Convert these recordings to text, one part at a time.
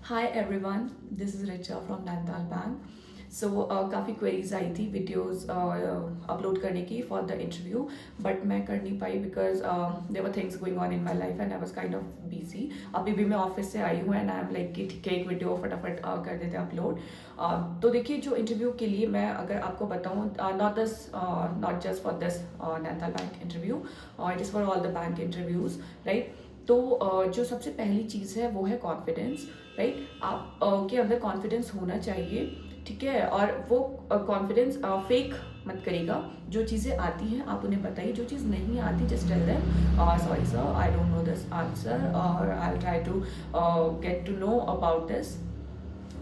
Hi everyone, this is Richa from Nainital bank. So काफ़ी queries आई थी videos upload करने की फॉर द इंटरव्यू, बट मैं कर नहीं पाई because there were things going on in my life and I was kind of busy. अभी भी मैं ऑफिस से आई हूँ एंड आई एम लाइक कि ठीक है एक वीडियो फटाफट कर देते हैं अपलोड। तो देखिए, जो इंटरव्यू के लिए मैं अगर आपको बताऊँ, not just for this Nainital bank interview, it is for all the bank interviews, right. तो जो सबसे पहली चीज़ है वो है कॉन्फिडेंस, राइट। आप के अंदर कॉन्फिडेंस होना चाहिए, ठीक है। और वो कॉन्फिडेंस फेक मत करिएगा। जो चीज़ें आती हैं आप उन्हें बताइए, जो चीज़ नहीं आती just tell them sorry sir, I don't know this answer और I will try to get to know about this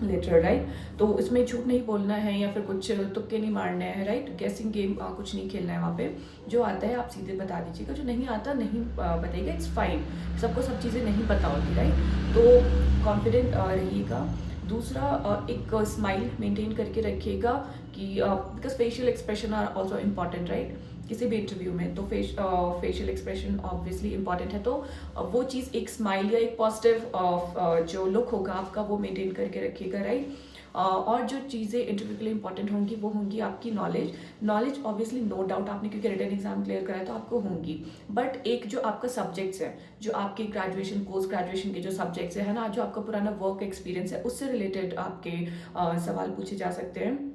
letter, right. तो इसमें झूठ नहीं बोलना है या फिर कुछ तुक्के नहीं मारने हैं, राइट। गेसिंग गेम कुछ नहीं खेलना है वहाँ पे। जो आता है आप सीधे बता दीजिएगा, जो नहीं आता नहीं बताइएगा, इट्स फाइन। सबको सब चीज़ें नहीं पता होती, राइट। तो कॉन्फिडेंट रहिएगा। दूसरा, एक स्माइल मेंटेन करके रखिएगा कि because facial expression are also important, right. किसी भी इंटरव्यू में तो फेशियल एक्सप्रेशन ऑब्वियसली इंपॉर्टेंट है। तो वो चीज़, एक स्माइल या एक पॉजिटिव जो लुक होगा आपका, वो मेंटेन करके रखिएगा, राइट। और जो चीज़ें इंटरव्यू के लिए इंपॉर्टेंट होंगी वो होंगी आपकी नॉलेज ऑब्वियसली, नो डाउट। आपने क्योंकि रिटन एग्जाम क्लियर करा है तो आपको होंगी, बट एक जो आपका सब्जेक्ट्स है, जो आपके ग्रेजुएशन पोस्ट ग्रेजुएशन के जो सब्जेक्ट्स है ना, जो आपका पुराना वर्क एक्सपीरियंस है, उससे रिलेटेड आपके सवाल पूछे जा सकते हैं।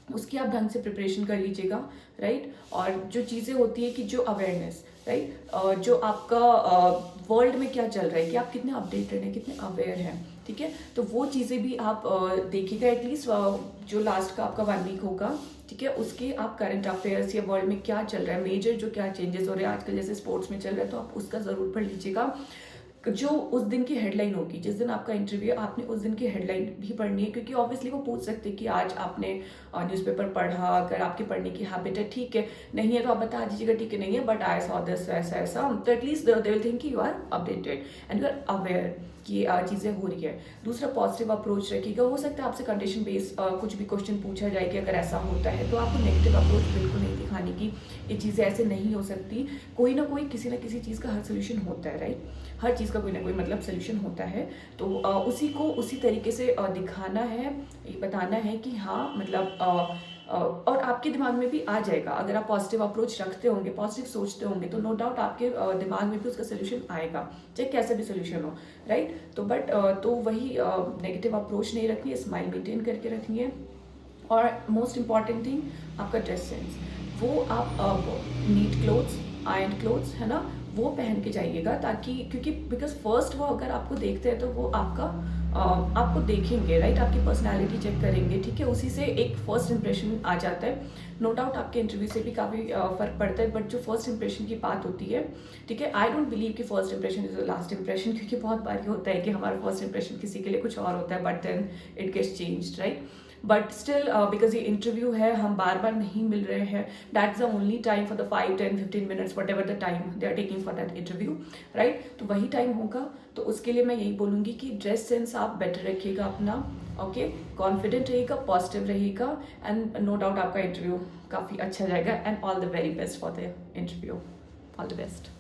उसकी आप ढंग से प्रिपरेशन कर लीजिएगा, राइट। और जो चीज़ें होती है कि जो अवेयरनेस, राइट, जो आपका वर्ल्ड में क्या चल रहा है, कि आप कितने अपडेटेड हैं, कितने अवेयर हैं, ठीक है। तो वो चीज़ें भी आप देखिएगा। एटलीस्ट जो लास्ट का आपका 1 वीक होगा, ठीक है, उसके आप करंट अफेयर्स या वर्ल्ड में क्या चल रहा है, मेजर जो क्या चेंजेस हो रहे हैं आजकल, जैसे स्पोर्ट्स में चल रहा है, तो आप उसका ज़रूर पढ़ लीजिएगा। जो उस दिन की हेडलाइन होगी, जिस दिन आपका इंटरव्यू है, आपने उस दिन की हेडलाइन भी पढ़नी है, क्योंकि ऑब्वियसली वो पूछ सकते हैं कि आज आपने न्यूज़पेपर पढ़ा। अगर आपकी पढ़ने की हैबिट है, ठीक है, नहीं है तो आप बता दीजिएगा, ठीक है नहीं है, बट आई सॉ दिस, ऐसा ऐसा, तो at least they will think you are updated and you are aware कि चीज़ें हो रही है। दूसरा, पॉजिटिव अप्रोच रखिएगा। हो सकता है आपसे कंडीशन बेस्ड कुछ भी क्वेश्चन पूछा जाए कि अगर ऐसा होता है, तो आपको नेगेटिव अप्रोच बिल्कुल नहीं दिखाने की, ये चीज़ें ऐसे नहीं हो सकती। कोई ना कोई, किसी ना किसी चीज़ का हर सोल्यूशन होता है, राइट। हर चीज़ का कोई ना कोई मतलब सोल्यूशन होता है। तो उसी को उसी तरीके से दिखाना है, ये बताना है कि हाँ, मतलब और आपके दिमाग में भी आ जाएगा। अगर आप पॉजिटिव अप्रोच रखते होंगे, पॉजिटिव सोचते होंगे, तो नो डाउट आपके दिमाग में भी उसका सोल्यूशन आएगा, चाहे कैसा भी सोल्यूशन हो, राइट। तो बट तो वही, नेगेटिव अप्रोच नहीं रखनी है, स्माइल मेंटेन करके रखनी है। और मोस्ट इम्पॉर्टेंट थिंग, आपका ड्रेस सेंस, वो आप नीट क्लोथ्स, आयरन क्लोथ्स, है ना, वो पहन के जाइएगा, ताकि क्योंकि बिकॉज फर्स्ट वो अगर आपको देखते हैं तो वो आपको देखेंगे, राइट। आपकी पर्सनालिटी चेक करेंगे, ठीक है। उसी से एक फर्स्ट इंप्रेशन आ जाता है। नो डाउट आपके इंटरव्यू से भी काफ़ी फ़र्क पड़ता है, बट जो फर्स्ट इंप्रेशन की बात होती है, ठीक है, आई डोंट बिलीव कि first impression is the last impression, क्योंकि बहुत बार ये होता है कि हमारा फर्स्ट इंप्रेशन किसी के लिए कुछ और होता है, but then it gets changed, right. But still, because ये इंटरव्यू है, हम बार बार नहीं मिल रहे हैं, that is the only time for the 5, 10, 15 minutes, whatever the time they are taking for that interview, right. तो वही टाइम होगा। तो उसके लिए मैं यही बोलूँगी कि ड्रेस सेंस आप बेटर रखिएगा अपना, ओके। कॉन्फिडेंट रहिएगा, पॉजिटिव रहिएगा, एंड नो डाउट आपका इंटरव्यू काफ़ी अच्छा जाएगा। And all the very best for the interview, all the best.